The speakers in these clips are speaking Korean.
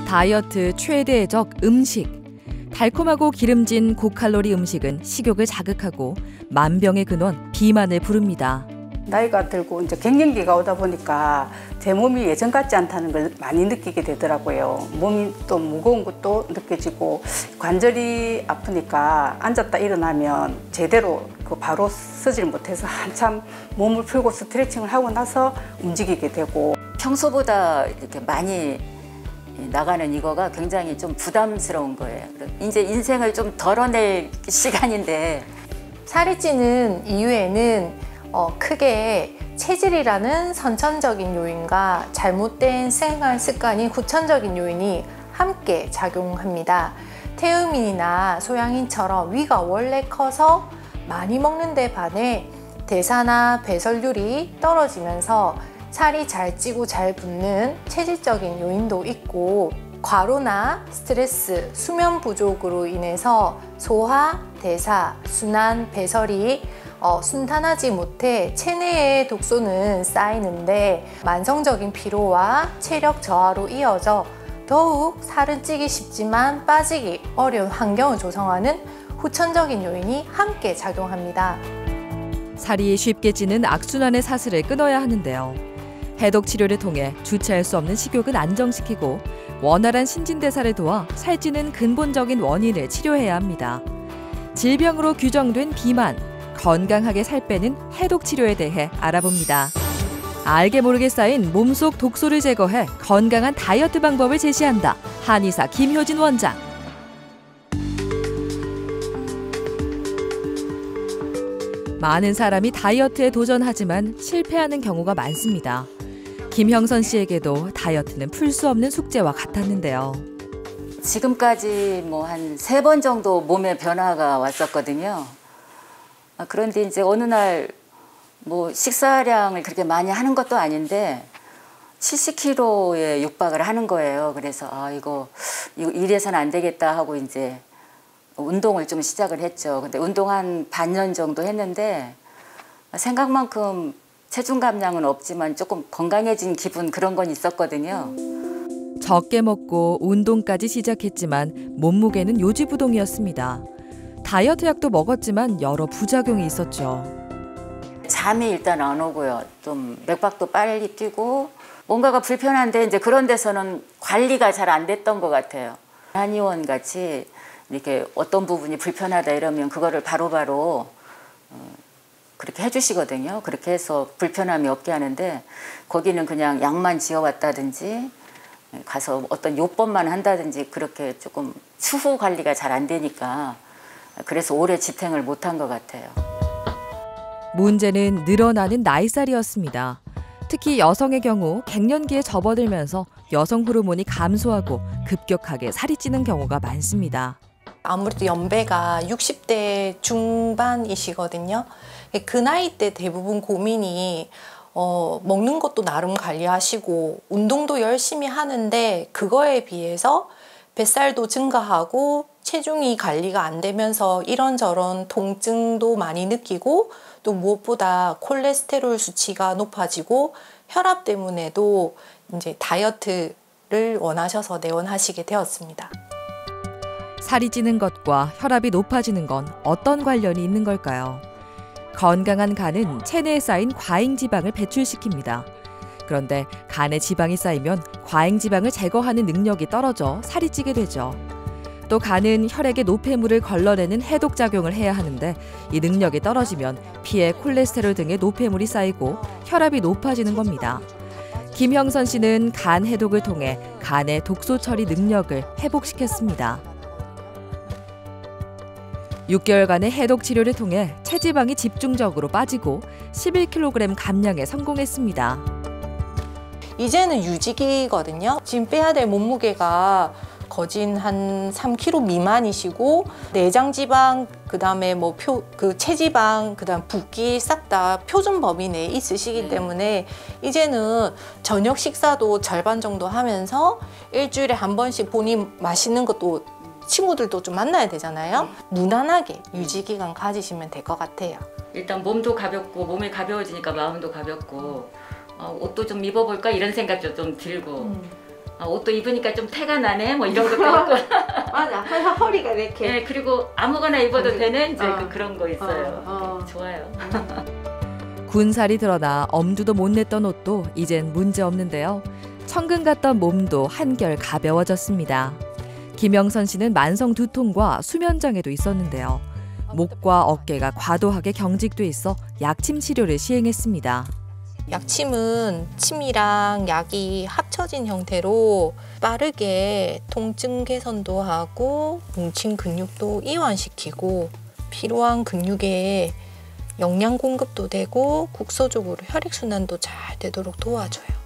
다이어트 최대의 적 음식. 달콤하고 기름진 고칼로리 음식은 식욕을 자극하고 만병의 근원 비만을 부릅니다. 나이가 들고 이제 갱년기가 오다 보니까 제 몸이 예전 같지 않다는 걸 많이 느끼게 되더라고요. 몸이 또 무거운 것도 느껴지고 관절이 아프니까 앉았다 일어나면 제대로 바로 서질 못해서 한참 몸을 풀고 스트레칭을 하고 나서 움직이게 되고, 평소보다 이렇게 많이 나가는 이거가 굉장히 좀 부담스러운 거예요. 이제 인생을 좀 덜어낼 시간인데, 살이 찌는 이유에는 크게 체질이라는 선천적인 요인과 잘못된 생활 습관인 후천적인 요인이 함께 작용합니다. 태음인이나 소양인처럼 위가 원래 커서 많이 먹는 데 반해 대사나 배설률이 떨어지면서 살이 잘 찌고 잘 붙는 체질적인 요인도 있고, 과로나 스트레스, 수면 부족으로 인해서 소화, 대사, 순환, 배설이 순탄하지 못해 체내의 독소는 쌓이는데 만성적인 피로와 체력 저하로 이어져 더욱 살은 찌기 쉽지만 빠지기 어려운 환경을 조성하는 후천적인 요인이 함께 작용합니다. 살이 쉽게 찌는 악순환의 사슬을 끊어야 하는데요. 해독 치료를 통해 주체할 수 없는 식욕을 안정시키고 원활한 신진대사를 도와 살찌는 근본적인 원인을 치료해야 합니다. 질병으로 규정된 비만, 건강하게 살 빼는 해독 치료에 대해 알아봅니다. 알게 모르게 쌓인 몸속 독소를 제거해 건강한 다이어트 방법을 제시한다. 한의사 김효진 원장. 많은 사람이 다이어트에 도전하지만 실패하는 경우가 많습니다. 김형선 씨에게도 다이어트는 풀 수 없는 숙제와 같았는데요. 지금까지 뭐 한 3번 정도 몸에 변화가 왔었거든요. 그런데 이제 어느 날 뭐 식사량을 그렇게 많이 하는 것도 아닌데 70kg에 육박을 하는 거예요. 그래서 이거 이래서는 안 되겠다 하고 이제 운동을 좀 시작을 했죠. 근데 운동 한 반년 정도 했는데 생각만큼 체중 감량은 없지만 조금 건강해진 기분, 그런 건 있었거든요. 적게 먹고 운동까지 시작했지만 몸무게는 요지부동이었습니다. 다이어트 약도 먹었지만 여러 부작용이 있었죠. 잠이 일단 안 오고요. 좀 맥박도 빨리 뛰고 뭔가가 불편한데 이제 그런 데서는 관리가 잘 안 됐던 것 같아요. 한의원 같이 이렇게 어떤 부분이 불편하다 이러면 그거를 바로바로 그렇게 해주시거든요. 그렇게 해서 불편함이 없게 하는데 거기는 그냥 약만 지어왔다든지 가서 어떤 요법만 한다든지 그렇게 조금 추후 관리가 잘 안 되니까 그래서 오래 지탱을 못한 것 같아요. 문제는 늘어나는 나이살이었습니다. 특히 여성의 경우 갱년기에 접어들면서 여성 호르몬이 감소하고 급격하게 살이 찌는 경우가 많습니다. 아무래도 연배가 60대 중반이시거든요. 그 나이 때 대부분 고민이 먹는 것도 나름 관리하시고 운동도 열심히 하는데 그거에 비해서 뱃살도 증가하고 체중이 관리가 안 되면서 이런저런 통증도 많이 느끼고, 또 무엇보다 콜레스테롤 수치가 높아지고 혈압 때문에도 이제 다이어트를 원하셔서 내원하시게 되었습니다. 살이 찌는 것과 혈압이 높아지는 건 어떤 관련이 있는 걸까요? 건강한 간은 체내에 쌓인 과잉지방을 배출시킵니다. 그런데 간에 지방이 쌓이면 과잉지방을 제거하는 능력이 떨어져 살이 찌게 되죠. 또 간은 혈액의 노폐물을 걸러내는 해독작용을 해야 하는데 이 능력이 떨어지면 피에 콜레스테롤 등의 노폐물이 쌓이고 혈압이 높아지는 겁니다. 김형선 씨는 간 해독을 통해 간의 독소 처리 능력을 회복시켰습니다. 6개월간의 해독 치료를 통해 체지방이 집중적으로 빠지고 11kg 감량에 성공했습니다. 이제는 유지기거든요. 지금 빼야 될 몸무게가 거진 한 3kg 미만이시고 내장 지방, 그다음에 뭐 체지방, 그다음 붓기 싹 다 표준 범위 내에 있으시기 때문에 이제는 저녁 식사도 절반 정도 하면서 일주일에 한 번씩 본인 맛있는 것도 친구들도 좀 만나야 되잖아요. 무난하게 유지 기간 가지시면 될 것 같아요. 일단 몸도 가볍고 몸이 가벼워지니까 마음도 가볍고 옷도 좀 입어볼까 이런 생각도 좀 들고 옷도 입으니까 좀 태가 나네 뭐 이런 것도 있고. 맞아. 항상 허리가 이렇게. 네, 그리고 아무거나 입어도 되는 이제 그런 거 있어요. 좋아요. 군살이 드러나 엄두도 못 냈던 옷도 이젠 문제 없는데요. 천근 같던 몸도 한결 가벼워졌습니다. 김영선 씨는 만성 두통과 수면장애도 있었는데요. 목과 어깨가 과도하게 경직돼 있어 약침 치료를 시행했습니다. 약침은 침이랑 약이 합쳐진 형태로 빠르게 통증 개선도 하고 뭉친 근육도 이완시키고 필요한 근육에 영양 공급도 되고 국소적으로 혈액순환도 잘 되도록 도와줘요.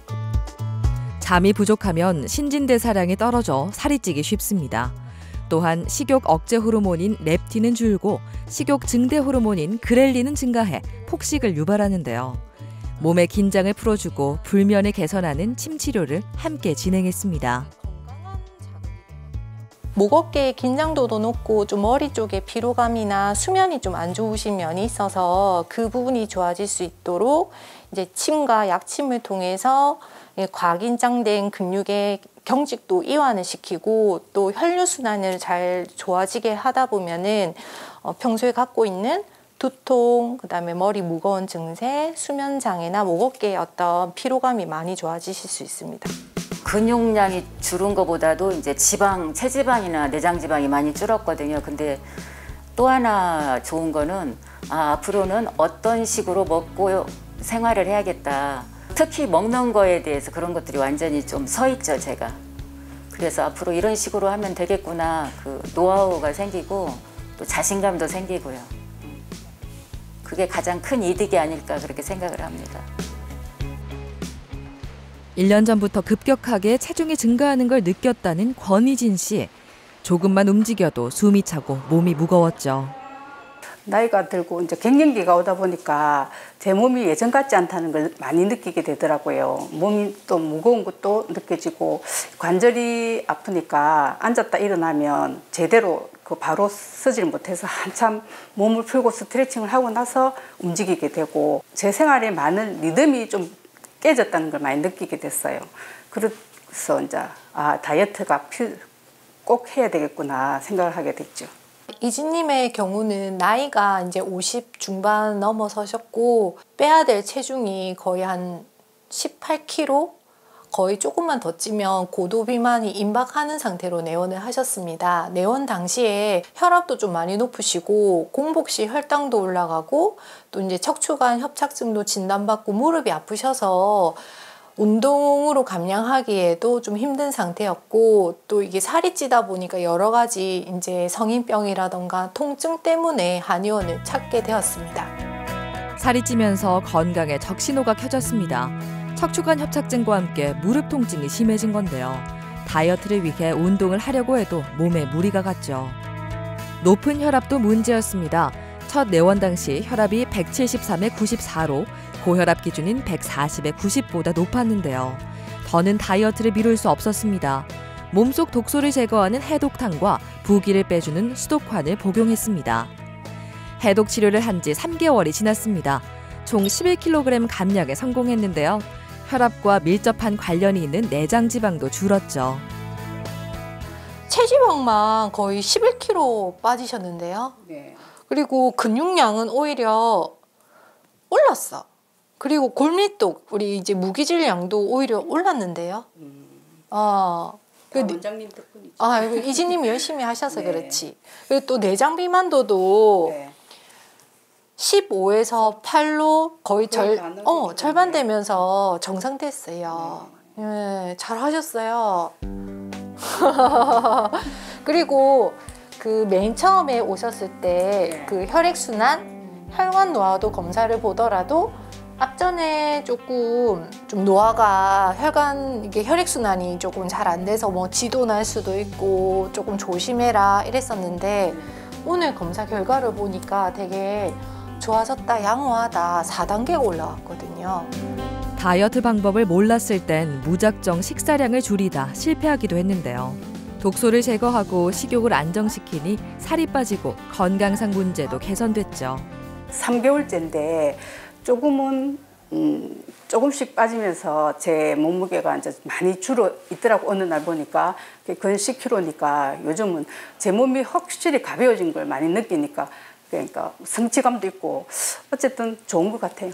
잠이 부족하면 신진대사량이 떨어져 살이 찌기 쉽습니다. 또한 식욕 억제 호르몬인 렙틴은 줄고 식욕 증대 호르몬인 그렐린은 증가해 폭식을 유발하는데요. 몸의 긴장을 풀어주고 불면을 개선하는 침 치료를 함께 진행했습니다. 목 어깨의 긴장도도 높고 좀 머리 쪽에 피로감이나 수면이 좀 안 좋으신 면이 있어서 그 부분이 좋아질 수 있도록 이제 침과 약침을 통해서 과긴장된 근육의 경직도 이완을 시키고 또 혈류순환을 잘 좋아지게 하다 보면은 평소에 갖고 있는 두통, 그다음에 머리 무거운 증세, 수면 장애나 목 어깨의 어떤 피로감이 많이 좋아지실 수 있습니다. 근육량이 줄은 것보다도 이제 체지방이나 내장 지방이 많이 줄었거든요. 근데 또 하나 좋은 거는 앞으로는 어떤 식으로 먹고 생활을 해야겠다. 특히 먹는 거에 대해서 그런 것들이 완전히 좀 서 있죠, 제가. 그래서 앞으로 이런 식으로 하면 되겠구나. 그 노하우가 생기고 또 자신감도 생기고요. 그게 가장 큰 이득이 아닐까 그렇게 생각을 합니다. 1년 전부터 급격하게 체중이 증가하는 걸 느꼈다는 권희진 씨. 조금만 움직여도 숨이 차고 몸이 무거웠죠. 나이가 들고 이제 갱년기가 오다 보니까 제 몸이 예전 같지 않다는 걸 많이 느끼게 되더라고요. 몸이 또 무거운 것도 느껴지고 관절이 아프니까 앉았다 일어나면 제대로 바로 서질 못해서 한참 몸을 풀고 스트레칭을 하고 나서 움직이게 되고 제 생활에 많은 리듬이 좀 깨졌다는 걸 많이 느끼게 됐어요. 그래서 이제 다이어트가 꼭 해야 되겠구나 생각을 하게 됐죠. 이진님의 경우는 나이가 이제 50 중반 넘어서셨고 빼야 될 체중이 거의 한 18kg? 거의 조금만 더 찌면 고도 비만이 임박하는 상태로 내원을 하셨습니다. 내원 당시에 혈압도 좀 많이 높으시고 공복 시 혈당도 올라가고 또 이제 척추관 협착증도 진단받고 무릎이 아프셔서 운동으로 감량하기에도 좀 힘든 상태였고 또 이게 살이 찌다 보니까 여러 가지 이제 성인병이라던가 통증 때문에 한의원을 찾게 되었습니다. 살이 찌면서 건강에 적신호가 켜졌습니다. 척추관 협착증과 함께 무릎 통증이 심해진 건데요. 다이어트를 위해 운동을 하려고 해도 몸에 무리가 갔죠. 높은 혈압도 문제였습니다. 첫 내원 당시 혈압이 173에 94로 고혈압 기준인 140에 90보다 높았는데요. 더는 다이어트를 미룰 수 없었습니다. 몸속 독소를 제거하는 해독탕과 부기를 빼주는 수독환을 복용했습니다. 해독 치료를 한 지 3개월이 지났습니다. 총 11kg 감량에 성공했는데요. 혈압과 밀접한 관련이 있는 내장 지방도 줄었죠. 체지방만 거의 11kg 빠지셨는데요. 네. 그리고 근육량은 오히려 올랐어. 그리고 골밀도 우리 이제 무기질량도 오히려 올랐는데요. 원장님 덕분이죠. 이진님이 열심히 하셔서 네. 그렇지. 그리고 또 내장 비만도도 네. 15에서 8로 거의 절반 절반 되면서 정상됐어요. 네, 잘 하셨어요. 그리고 그 맨 처음에 오셨을 때 그 혈액순환, 혈관 노화도 검사를 보더라도 앞전에 조금 좀 노화가 혈관 이게 혈액순환이 조금 잘 안 돼서 뭐 지도 날 수도 있고 조금 조심해라 이랬었는데 오늘 검사 결과를 보니까 되게 좋아졌다, 양호하다 4단계가 올라왔거든요. 다이어트 방법을 몰랐을 땐 무작정 식사량을 줄이다 실패하기도 했는데요. 독소를 제거하고 식욕을 안정시키니 살이 빠지고 건강상 문제도 개선됐죠. 3개월째인데 조금은 조금씩 빠지면서 제 몸무게가 이제 많이 줄어 있더라고. 어느 날 보니까 근 10kg니까 요즘은 제 몸이 확실히 가벼워진 걸 많이 느끼니까 그러니까 성취감도 있고 어쨌든 좋은 것 같아요.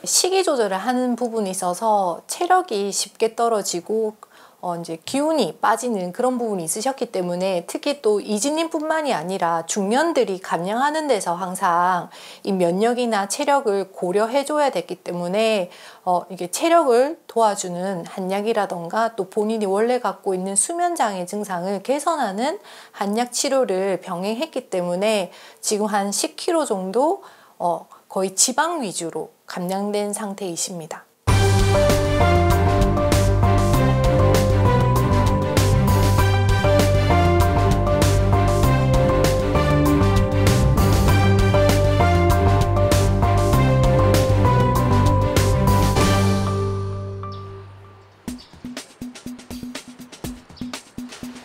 식이 조절을 하는 부분이 있어서 체력이 쉽게 떨어지고 이제 기운이 빠지는 그런 부분이 있으셨기 때문에 특히 또 이진님뿐만이 아니라 중년들이 감량하는 데서 항상 이 면역이나 체력을 고려해줘야 됐기 때문에 이게 체력을 도와주는 한약이라던가 또 본인이 원래 갖고 있는 수면장애 증상을 개선하는 한약 치료를 병행했기 때문에 지금 한 10kg 정도 거의 지방 위주로 감량된 상태이십니다.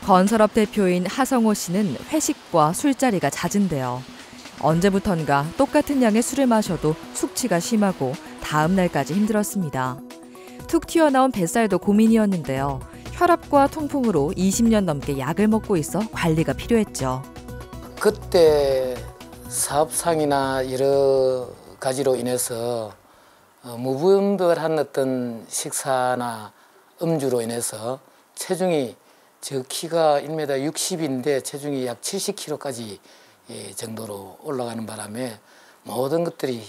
건설업 대표인 하성호 씨는 회식과 술자리가 잦은데요. 언제부턴가 똑같은 양의 술을 마셔도 숙취가 심하고 다음 날까지 힘들었습니다. 툭 튀어나온 뱃살도 고민이었는데요. 혈압과 통풍으로 20년 넘게 약을 먹고 있어 관리가 필요했죠. 그때 사업상이나 여러 가지로 인해서 무분별한 어떤 식사나 음주로 인해서 체중이 저 키가 1m 60인데 체중이 약 70kg까지 정도로 올라가는 바람에 모든 것들이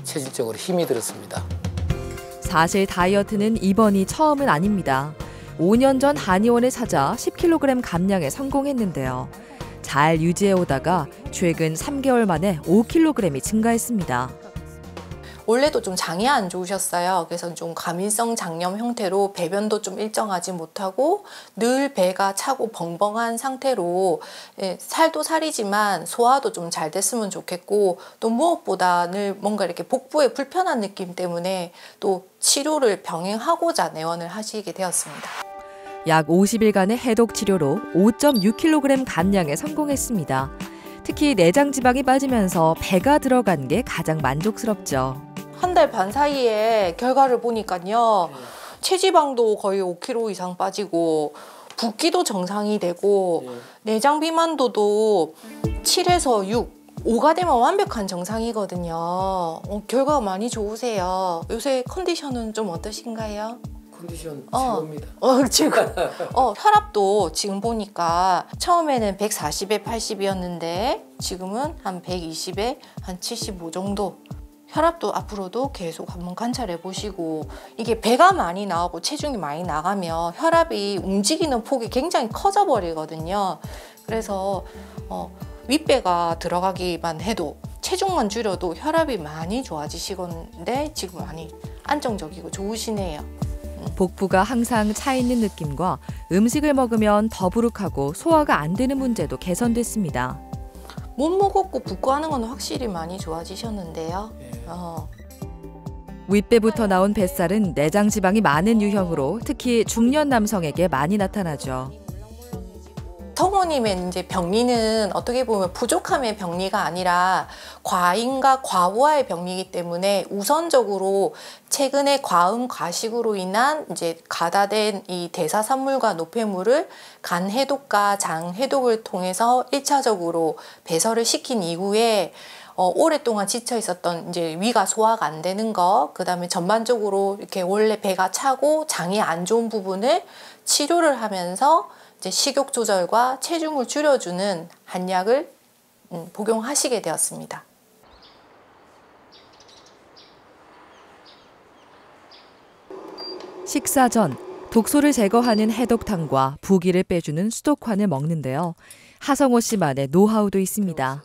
체질적으로 힘이 들었습니다. 사실 다이어트는 이번이 처음은 아닙니다. 5년 전 한의원에 찾아 10kg 감량에 성공했는데요. 잘 유지해오다가 최근 3개월 만에 5kg이 증가했습니다. 원래도 좀 장이 안 좋으셨어요. 그래서 좀 과민성 장염 형태로 배변도 좀 일정하지 못하고 늘 배가 차고 벙벙한 상태로 살도 살이지만 소화도 좀 잘 됐으면 좋겠고 또 무엇보다 늘 뭔가 이렇게 복부에 불편한 느낌 때문에 또 치료를 병행하고자 내원을 하시게 되었습니다. 약 50일간의 해독 치료로 5.6kg 감량에 성공했습니다. 특히 내장 지방이 빠지면서 배가 들어간 게 가장 만족스럽죠. 1달 반 사이에 결과를 보니까요. 체지방도 거의 5kg 이상 빠지고 붓기도 정상이 되고 내장 비만도도 7에서 6, 5가 되면 완벽한 정상이거든요. 결과가 많이 좋으세요. 요새 컨디션은 좀 어떠신가요? 컨디션 최고입니다. 최고. 혈압도 지금 보니까 처음에는 140에 80이었는데 지금은 한 120에 한 75 정도. 혈압도 앞으로도 계속 한번 관찰해 보시고 이게 배가 많이 나오고 체중이 많이 나가면 혈압이 움직이는 폭이 굉장히 커져 버리거든요. 그래서 윗배가 들어가기만 해도 체중만 줄여도 혈압이 많이 좋아지시건데 지금 많이 안정적이고 좋으시네요. 복부가 항상 차 있는 느낌과 음식을 먹으면 더부룩하고 소화가 안 되는 문제도 개선됐습니다. 몸 무겁고 붓고 하는 건 확실히 많이 좋아지셨는데요. 윗배부터 나온 뱃살은 내장 지방이 많은 유형으로 특히 중년 남성에게 많이 나타나죠. 성호님의 이제 병리는 어떻게 보면 부족함의 병리가 아니라 과잉과 과부하의 병리이기 때문에 우선적으로 최근에 과음 과식으로 인한 이제 가다된 이 대사산물과 노폐물을 간 해독과 장 해독을 통해서 1차적으로 배설을 시킨 이후에 오랫동안 지쳐 있었던 이제 위가 소화가 안 되는 거, 그다음에 전반적으로 이렇게 원래 배가 차고 장이 안 좋은 부분을 치료를 하면서 이제 식욕 조절과 체중을 줄여주는 한약을 복용하시게 되었습니다. 식사 전 독소를 제거하는 해독탕과 부기를 빼주는 수독환을 먹는데요. 하성호 씨만의 노하우도 있습니다.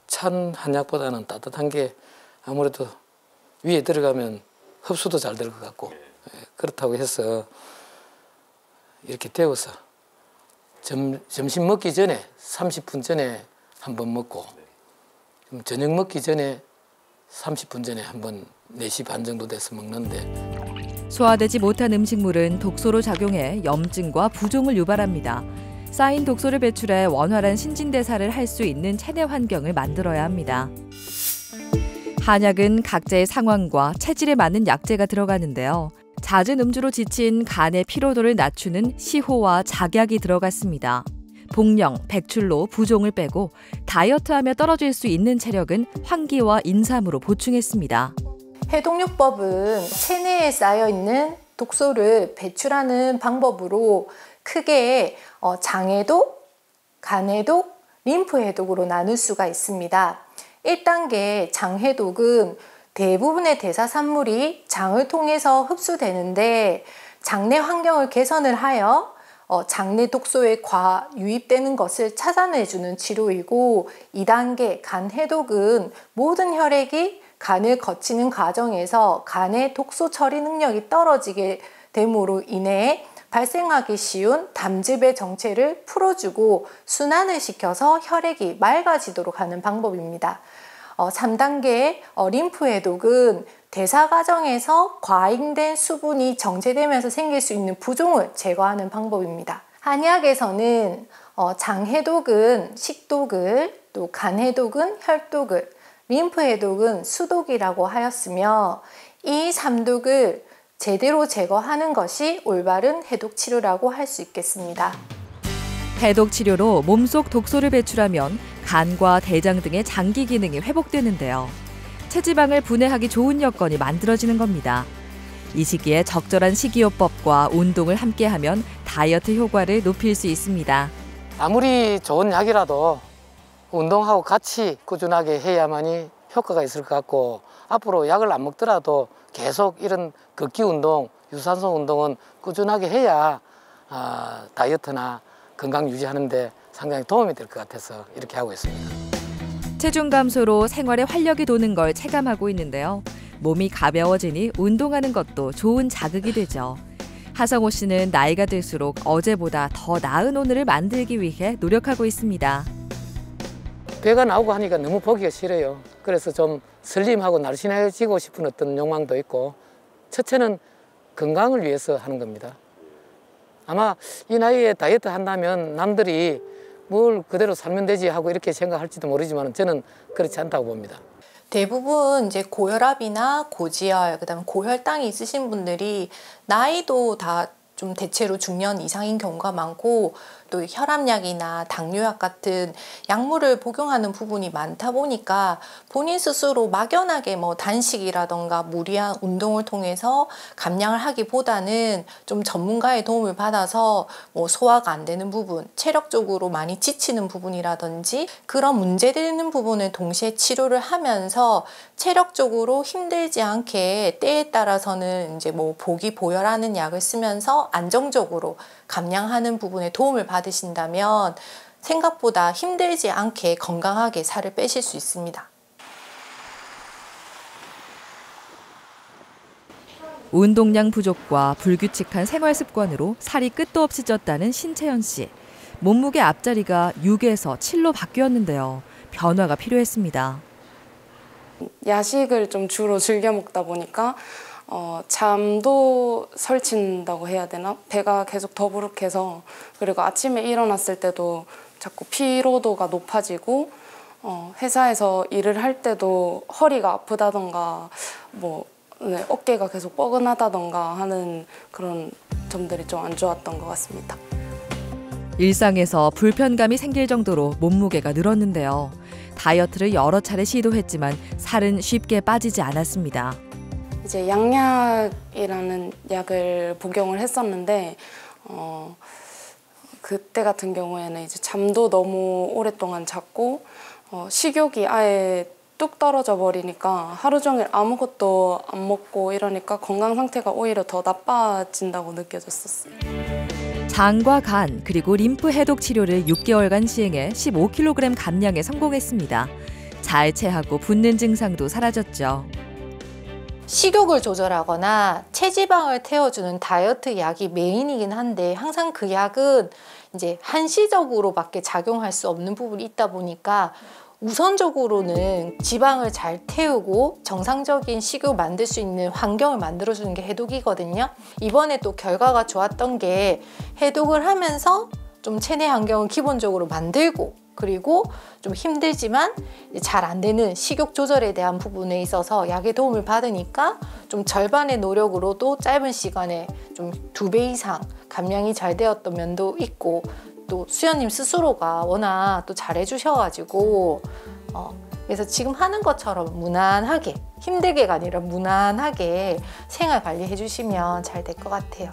찬 한약보다는 따뜻한 게 아무래도 위에 들어가면 흡수도 잘 될 것 같고 그렇다고 해서 이렇게 데워서 점심 먹기 전에 30분 전에 한번 먹고 저녁 먹기 전에 30분 전에 한번 4시 반 정도 돼서 먹는데 소화되지 못한 음식물은 독소로 작용해 염증과 부종을 유발합니다. 쌓인 독소를 배출해 원활한 신진대사를 할 수 있는 체내 환경을 만들어야 합니다. 한약은 각자의 상황과 체질에 맞는 약재가 들어가는데요. 잦은 음주로 지친 간의 피로도를 낮추는 시호와 작약이 들어갔습니다. 복령, 백출로 부종을 빼고 다이어트하며 떨어질 수 있는 체력은 황기와 인삼으로 보충했습니다. 해독요법은 체내에 쌓여있는 독소를 배출하는 방법으로 크게 장해독, 간해독, 림프해독으로 나눌 수가 있습니다. 1단계 장해독은 대부분의 대사산물이 장을 통해서 흡수되는데 장내 환경을 개선을 하여 장내 독소의 과유입되는 것을 차단해주는 치료이고, 2단계 간해독은 모든 혈액이 간을 거치는 과정에서 간의 독소 처리 능력이 떨어지게 됨으로 인해 발생하기 쉬운 담즙의 정체를 풀어주고 순환을 시켜서 혈액이 맑아지도록 하는 방법입니다. 3단계 림프해독은 대사 과정에서 과잉된 수분이 정체되면서 생길 수 있는 부종을 제거하는 방법입니다. 한의학에서는 장해독은 식독을, 또 간해독은 혈독을, 림프해독은 수독이라고 하였으며, 이 3독을 제대로 제거하는 것이 올바른 해독 치료라고 할 수 있겠습니다. 해독 치료로 몸속 독소를 배출하면 간과 대장 등의 장기 기능이 회복되는데요. 체지방을 분해하기 좋은 여건이 만들어지는 겁니다. 이 시기에 적절한 식이요법과 운동을 함께하면 다이어트 효과를 높일 수 있습니다. 아무리 좋은 약이라도 운동하고 같이 꾸준하게 해야만이 효과가 있을 것 같고, 앞으로 약을 안 먹더라도 계속 이런 걷기 운동, 유산소 운동은 꾸준하게 해야 다이어트나 건강 유지하는 데 상당히 도움이 될 것 같아서 이렇게 하고 있습니다. 체중 감소로 생활에 활력이 도는 걸 체감하고 있는데요. 몸이 가벼워지니 운동하는 것도 좋은 자극이 되죠. 하성호 씨는 나이가 들수록 어제보다 더 나은 오늘을 만들기 위해 노력하고 있습니다. 배가 나오고 하니까 너무 보기가 싫어요. 그래서 좀 슬림하고 날씬해지고 싶은 어떤 욕망도 있고, 첫째는 건강을 위해서 하는 겁니다. 아마 이 나이에 다이어트 한다면 남들이 뭘 그대로 살면 되지 하고 이렇게 생각할지도 모르지만 저는 그렇지 않다고 봅니다. 대부분 이제 고혈압이나 고지혈, 그다음에 고혈당이 있으신 분들이 나이도 다 좀 대체로 중년 이상인 경우가 많고, 또 혈압약이나 당뇨약 같은 약물을 복용하는 부분이 많다 보니까 본인 스스로 막연하게 단식이라던가 무리한 운동을 통해서 감량을 하기보다는 좀 전문가의 도움을 받아서 소화가 안 되는 부분, 체력적으로 많이 지치는 부분이라든지 그런 문제되는 부분을 동시에 치료를 하면서 체력적으로 힘들지 않게 때에 따라서는 이제 보기 보혈하는 약을 쓰면서 안정적으로 감량하는 부분에 도움을 받으신다면 생각보다 힘들지 않게 건강하게 살을 빼실 수 있습니다. 운동량 부족과 불규칙한 생활 습관으로 살이 끝도 없이 쪘다는 신채연 씨. 몸무게 앞자리가 6에서 7로 바뀌었는데요. 변화가 필요했습니다. 야식을 좀 주로 즐겨 먹다 보니까 잠도 설친다고 해야 되나? 배가 계속 더부룩해서, 그리고 아침에 일어났을 때도 자꾸 피로도가 높아지고, 회사에서 일을 할 때도 허리가 아프다던가 어깨가 계속 뻐근하다던가 하는 그런 점들이 좀 안 좋았던 것 같습니다. 일상에서 불편감이 생길 정도로 몸무게가 늘었는데요. 다이어트를 여러 차례 시도했지만 살은 쉽게 빠지지 않았습니다. 이제 양약이라는 약을 복용을 했었는데 그때 같은 경우에는 이제 잠도 너무 오랫동안 잤고 식욕이 아예 뚝 떨어져 버리니까 하루 종일 아무것도 안 먹고 이러니까 건강 상태가 오히려 더 나빠진다고 느껴졌었어요. 장과 간 그리고 림프 해독 치료를 6개월간 시행해 15kg 감량에 성공했습니다. 잘 체하고 붓는 증상도 사라졌죠. 식욕을 조절하거나 체지방을 태워주는 다이어트 약이 메인이긴 한데 항상 그 약은 이제 한시적으로밖에 작용할 수 없는 부분이 있다 보니까 우선적으로는 지방을 잘 태우고 정상적인 식욕을 만들 수 있는 환경을 만들어주는 게 해독이거든요. 이번에 또 결과가 좋았던 게 해독을 하면서 좀 체내 환경을 기본적으로 만들고 그리고 좀 힘들지만 잘 안 되는 식욕 조절에 대한 부분에 있어서 약의 도움을 받으니까 좀 절반의 노력으로도 짧은 시간에 좀 2배 이상 감량이 잘 되었던 면도 있고, 또 수연님 스스로가 워낙 또 잘해 주셔가지고 그래서 지금 하는 것처럼 무난하게, 힘들게가 아니라 무난하게 생활 관리해 주시면 잘 될 것 같아요.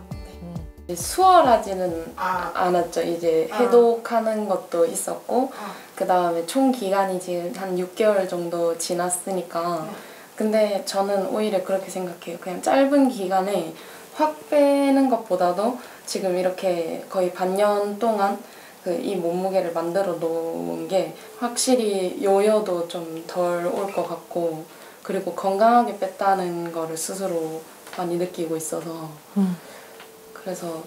수월하지는 않았죠. 이제 해독하는 것도 있었고 그 다음에 총 기간이 지금 한 6개월 정도 지났으니까 근데 저는 오히려 그렇게 생각해요. 그냥 짧은 기간에 확 빼는 것보다도 지금 이렇게 거의 반년 동안 이 몸무게를 만들어 놓은 게 확실히 요요도 좀 덜 올 것 같고, 그리고 건강하게 뺐다는 거를 스스로 많이 느끼고 있어서 그래서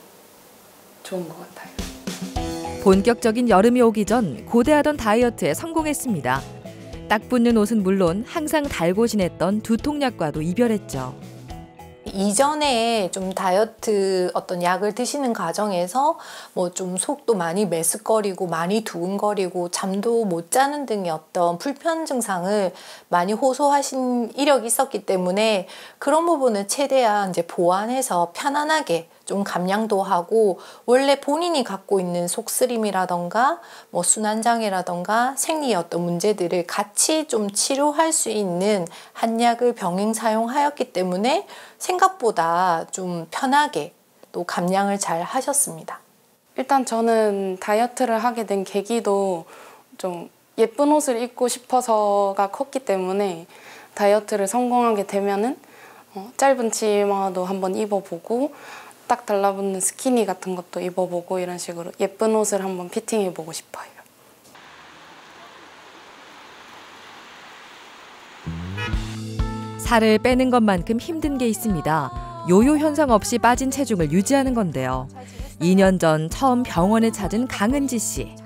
좋은 것 같아요. 본격적인 여름이 오기 전 고대하던 다이어트에 성공했습니다. 딱 붙는 옷은 물론 항상 달고 지냈던 두통약과도 이별했죠. 이전에 좀 다이어트 어떤 약을 드시는 과정에서 뭐 좀 속도 많이 메스꺼리고 많이 두근거리고 잠도 못 자는 등의 어떤 불편 증상을 많이 호소하신 이력이 있었기 때문에 그런 부분을 최대한 이제 보완해서 편안하게 좀 감량도 하고, 원래 본인이 갖고 있는 속쓰림이라던가 뭐 순환장애라던가 생리의 어떤 문제들을 같이 좀 치료할 수 있는 한약을 병행 사용하였기 때문에 생각보다 좀 편하게 또 감량을 잘 하셨습니다. 일단 저는 다이어트를 하게 된 계기도 좀 예쁜 옷을 입고 싶어서가 컸기 때문에 다이어트를 성공하게 되면은 짧은 치마도 한번 입어보고 딱 달라붙는 스키니 같은 것도 입어보고 이런 식으로 예쁜 옷을 한번 피팅해보고 싶어요. 살을 빼는 것만큼 힘든 게 있습니다. 요요 현상 없이 빠진 체중을 유지하는 건데요. 2년 전 처음 병원을 찾은 강은지 씨.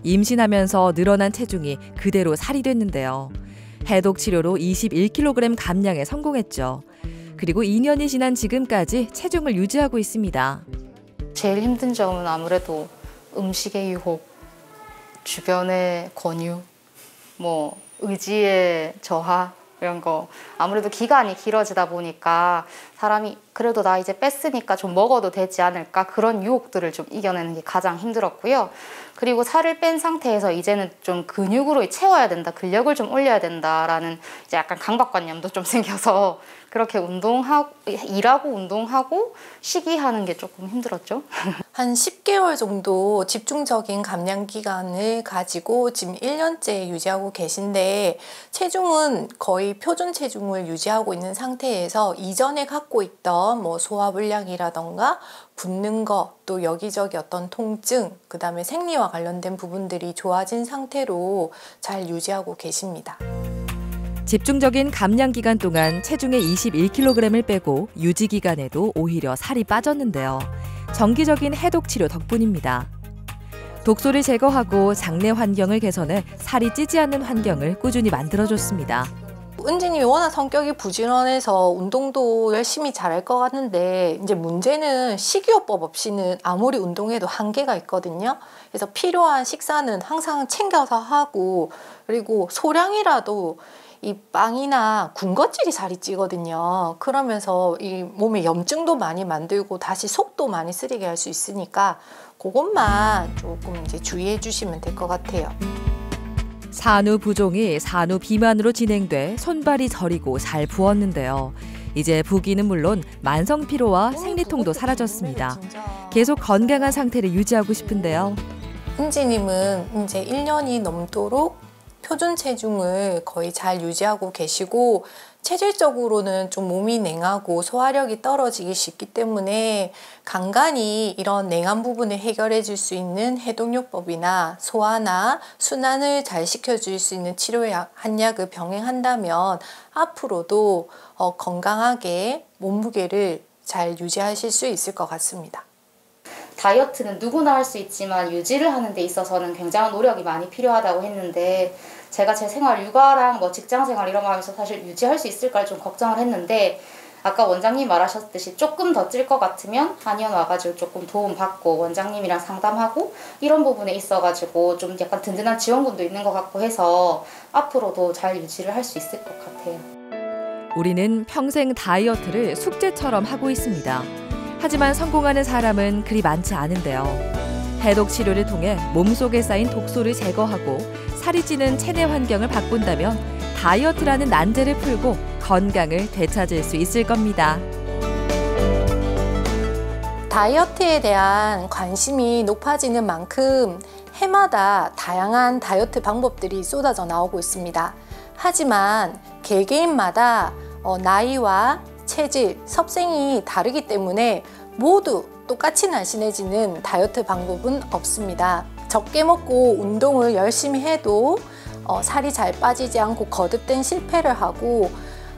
임신하면서 늘어난 체중이 그대로 살이 됐는데요. 해독 치료로 21kg 감량에 성공했죠. 그리고 2년이 지난 지금까지 체중을 유지하고 있습니다. 제일 힘든 점은 아무래도 음식의 유혹, 주변의 권유, 뭐 의지의 저하 이런 거, 아무래도 기간이 길어지다 보니까 사람이 그래도 나 이제 뺐으니까 좀 먹어도 되지 않을까, 그런 유혹들을 좀 이겨내는 게 가장 힘들었고요. 그리고 살을 뺀 상태에서 이제는 좀 근육으로 채워야 된다, 근력을 좀 올려야 된다라는 이제 약간 강박관념도 좀 생겨서 그렇게 일하고 운동하고 식이하는 게 조금 힘들었죠. 한 10개월 정도 집중적인 감량 기간을 가지고 지금 1년째 유지하고 계신데, 체중은 거의 표준 체중을 유지하고 있는 상태에서 이전에 갖고 있던 뭐 소화불량이라던가 붓는 거, 또 여기저기 어떤 통증, 그 다음에 생리와 관련된 부분들이 좋아진 상태로 잘 유지하고 계십니다. 집중적인 감량 기간 동안 체중의 21kg을 빼고 유지 기간에도 오히려 살이 빠졌는데요. 정기적인 해독 치료 덕분입니다. 독소를 제거하고 장내 환경을 개선해 살이 찌지 않는 환경을 꾸준히 만들어줬습니다. 은지님이 워낙 성격이 부지런해서 운동도 열심히 잘할 것 같은데, 이제 문제는 식이요법 없이는 아무리 운동해도 한계가 있거든요. 그래서 필요한 식사는 항상 챙겨서 하고, 그리고 소량이라도 이 빵이나 군것질이 살이 찌거든요. 그러면서 이 몸에 염증도 많이 만들고 다시 속도 많이 쓰리게 할 수 있으니까 그것만 조금 이제 주의해 주시면 될 것 같아요. 산후 부종이 산후 비만으로 진행돼 손발이 저리고 살 부었는데요. 이제 부기는 물론 만성 피로와 생리통도 사라졌습니다. 계속 건강한 상태를 유지하고 싶은데요. 은지님은 이제 1년이 넘도록 표준 체중을 거의 잘 유지하고 계시고, 체질적으로는 좀 몸이 냉하고 소화력이 떨어지기 쉽기 때문에 간간히 이런 냉한 부분을 해결해 줄 수 있는 해독요법이나 소화나 순환을 잘 시켜줄 수 있는 치료약, 한약을 병행한다면 앞으로도 건강하게 몸무게를 잘 유지하실 수 있을 것 같습니다. 다이어트는 누구나 할 수 있지만 유지를 하는 데 있어서는 굉장한 노력이 많이 필요하다고 했는데, 제가 제 생활 육아랑 뭐 직장 생활 이런 거 하면서 사실 유지할 수 있을까 좀 걱정을 했는데, 아까 원장님 말하셨듯이 조금 더 찔 것 같으면 한의원 와가지고 조금 도움 받고 원장님이랑 상담하고 이런 부분에 있어가지고 좀 약간 든든한 지원군도 있는 것 같고 해서 앞으로도 잘 유지를 할 수 있을 것 같아요. 우리는 평생 다이어트를 숙제처럼 하고 있습니다. 하지만 성공하는 사람은 그리 많지 않은데요. 해독 치료를 통해 몸속에 쌓인 독소를 제거하고 살이 찌는 체내 환경을 바꾼다면 다이어트라는 난제를 풀고 건강을 되찾을 수 있을 겁니다. 다이어트에 대한 관심이 높아지는 만큼 해마다 다양한 다이어트 방법들이 쏟아져 나오고 있습니다. 하지만 개개인마다 나이와 체질, 섭생이 다르기 때문에 모두 똑같이 날씬해지는 다이어트 방법은 없습니다. 적게 먹고 운동을 열심히 해도 살이 잘 빠지지 않고 거듭된 실패를 하고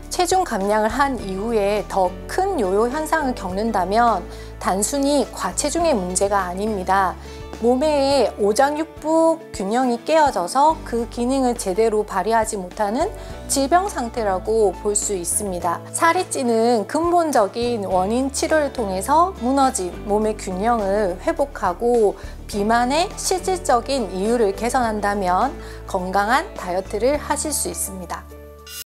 체중 감량을 한 이후에 더 큰 요요 현상을 겪는다면 단순히 과체중의 문제가 아닙니다. 몸의 오장육부 균형이 깨어져서 그 기능을 제대로 발휘하지 못하는 질병 상태라고 볼 수 있습니다. 살이 찌는 근본적인 원인 치료를 통해서 무너진 몸의 균형을 회복하고 비만의 실질적인 이유를 개선한다면 건강한 다이어트를 하실 수 있습니다.